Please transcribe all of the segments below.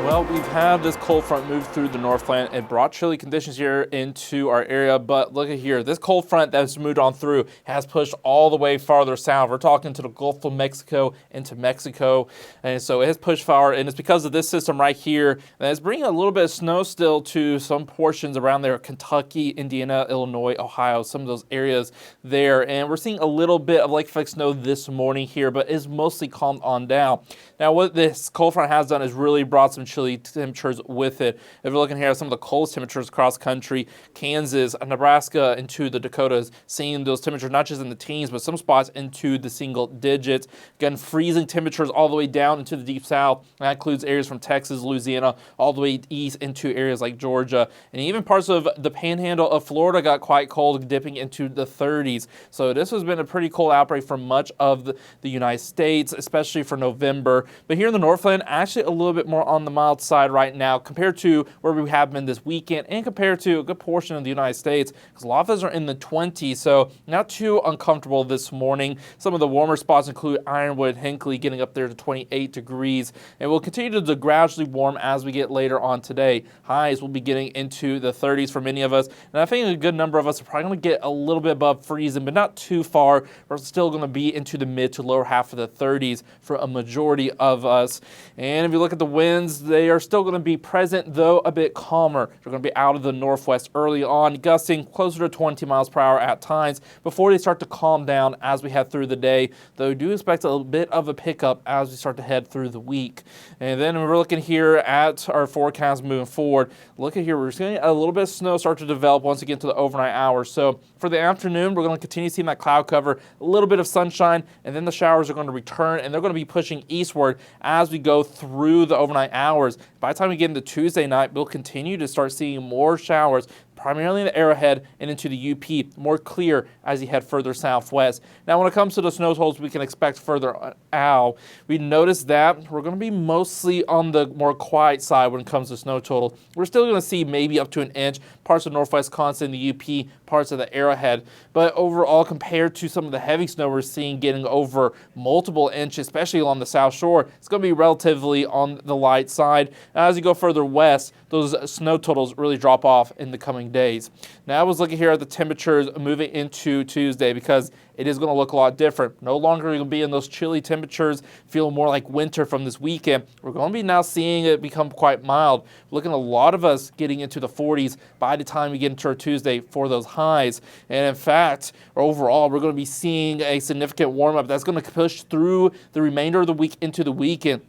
Well, we've had this cold front move through the Northland and brought chilly conditions here into our area, but look at here. This cold front that's moved on through has pushed all the way farther south. We're talking to the Gulf of Mexico, into Mexico, and so it has pushed far, and it's because of this system right here that is bringing a little bit of snow still to some portions around there, Kentucky, Indiana, Illinois, Ohio, some of those areas there, and we're seeing a little bit of lake effect snow this morning here, but it's mostly calmed on down. Now, what this cold front has done is really brought some chilly temperatures with it. If you're looking here at some of the coldest temperatures across country, Kansas, Nebraska, into the Dakotas, seeing those temperatures not just in the teens, but some spots into the single digits. Again, freezing temperatures all the way down into the deep south. That includes areas from Texas, Louisiana, all the way east into areas like Georgia. And even parts of the panhandle of Florida got quite cold, dipping into the 30s. So this has been a pretty cold outbreak for much of the United States, especially for November. But here in the Northland, actually a little bit more on the mild side right now compared to where we have been this weekend and compared to a good portion of the United States, because a lot of us are in the 20s, so not too uncomfortable this morning. Some of the warmer spots include Ironwood, Hinckley, getting up there to 28 degrees, and we'll continue to gradually warm as we get later on today. Highs will be getting into the 30s for many of us, and I think a good number of us are probably going to get a little bit above freezing, but not too far. We're still going to be into the mid to lower half of the 30s for a majority of us. And if you look at the winds, they are still going to be present, though a bit calmer. They're going to be out of the northwest early on, gusting closer to 20 miles per hour at times before they start to calm down as we head through the day, though we do expect a bit of a pickup as we start to head through the week. And then we're looking here at our forecast moving forward. Look at here, we're seeing a little bit of snow start to develop once we get to the overnight hours. So for the afternoon, we're going to continue seeing that cloud cover, a little bit of sunshine, and then the showers are going to return, and they're going to be pushing eastward as we go through the overnight hours. By the time we get into Tuesday night, we'll continue to start seeing more showers, primarily in the Arrowhead and into the UP, more clear as you head further southwest. Now, when it comes to the snow totals we can expect further out, we notice that we're going to be mostly on the more quiet side when it comes to snow total. We're still going to see maybe up to an inch, parts of northwest Wisconsin, the UP, parts of the Arrowhead. But overall, compared to some of the heavy snow we're seeing getting over multiple inches, especially along the South Shore, it's going to be relatively on the light side. As you go further west, those snow totals really drop off in the coming days. Now I was looking here at the temperatures moving into Tuesday, because it is going to look a lot different. No longer going to be in those chilly temperatures, feel more like winter from this weekend. We're going to be now seeing it become quite mild. Looking at a lot of us getting into the 40s by the time we get into our Tuesday for those highs. And in fact, overall, we're going to be seeing a significant warm up that's going to push through the remainder of the week into the weekend.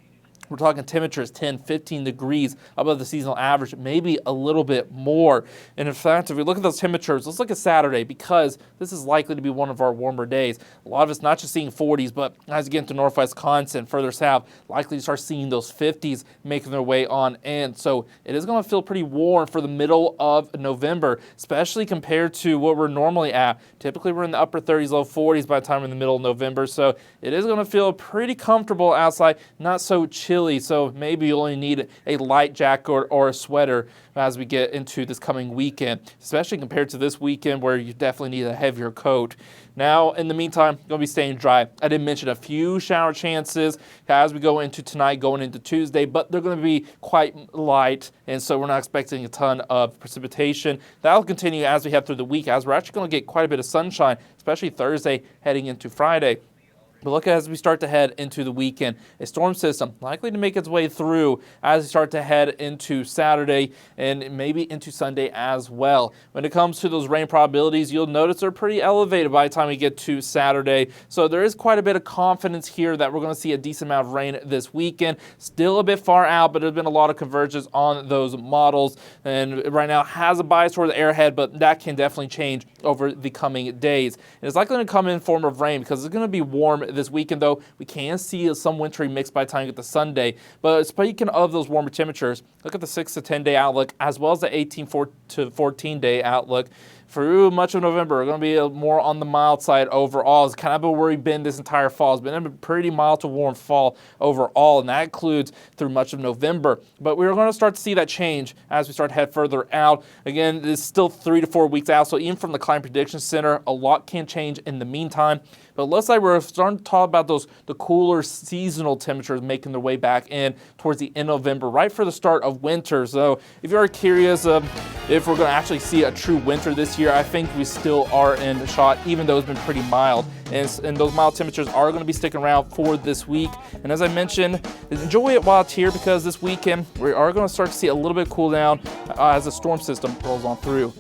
We're talking temperatures 10, 15 degrees above the seasonal average, maybe a little bit more. And in fact, if we look at those temperatures, let's look at Saturday, because this is likely to be one of our warmer days. A lot of us not just seeing 40s, but as you get into northwest Wisconsin, further south, likely to start seeing those 50s making their way on in. So it is going to feel pretty warm for the middle of November, especially compared to what we're normally at. Typically, we're in the upper 30s, low 40s by the time we're in the middle of November. So it is going to feel pretty comfortable outside, not so chilly. So maybe you only need a light jacket or a sweater as we get into this coming weekend, especially compared to this weekend where you definitely need a heavier coat. Now, in the meantime, going to be staying dry. I did mention a few shower chances as we go into tonight, going into Tuesday, but they're going to be quite light, and so we're not expecting a ton of precipitation. That'll continue as we head through the week, as we're actually going to get quite a bit of sunshine, especially Thursday heading into Friday. But look, as we start to head into the weekend, a storm system likely to make its way through as we start to head into Saturday and maybe into Sunday as well. When it comes to those rain probabilities, you'll notice they're pretty elevated by the time we get to Saturday. So there is quite a bit of confidence here that we're going to see a decent amount of rain this weekend. Still a bit far out, but there's been a lot of convergence on those models. And right now has a bias toward the Arrowhead, but that can definitely change over the coming days. And it's likely to come in form of rain because it's going to be warm this weekend, though we can see some wintry mix by the time you get to Sunday. But speaking of those warmer temperatures, look at the 6 to 10 day outlook as well as the 18 to 14 day outlook. through much of November, we're going to be more on the mild side overall. It's kind of where we've been this entire fall. It's been a pretty mild to warm fall overall, and that includes through much of November. But we're going to start to see that change as we start to head further out. Again, it's still 3 to 4 weeks out, so even from the Climate Prediction Center, a lot can change in the meantime. But it looks like we're starting to talk about the cooler seasonal temperatures making their way back in towards the end of November, right for the start of winter. So if you're curious if we're going to actually see a true winter this year, I think we still are in the shot, even though it's been pretty mild. And those mild temperatures are going to be sticking around for this week. And as I mentioned, enjoy it while it's here, because this weekend we are going to start to see a little bit of cool down as the storm system rolls on through.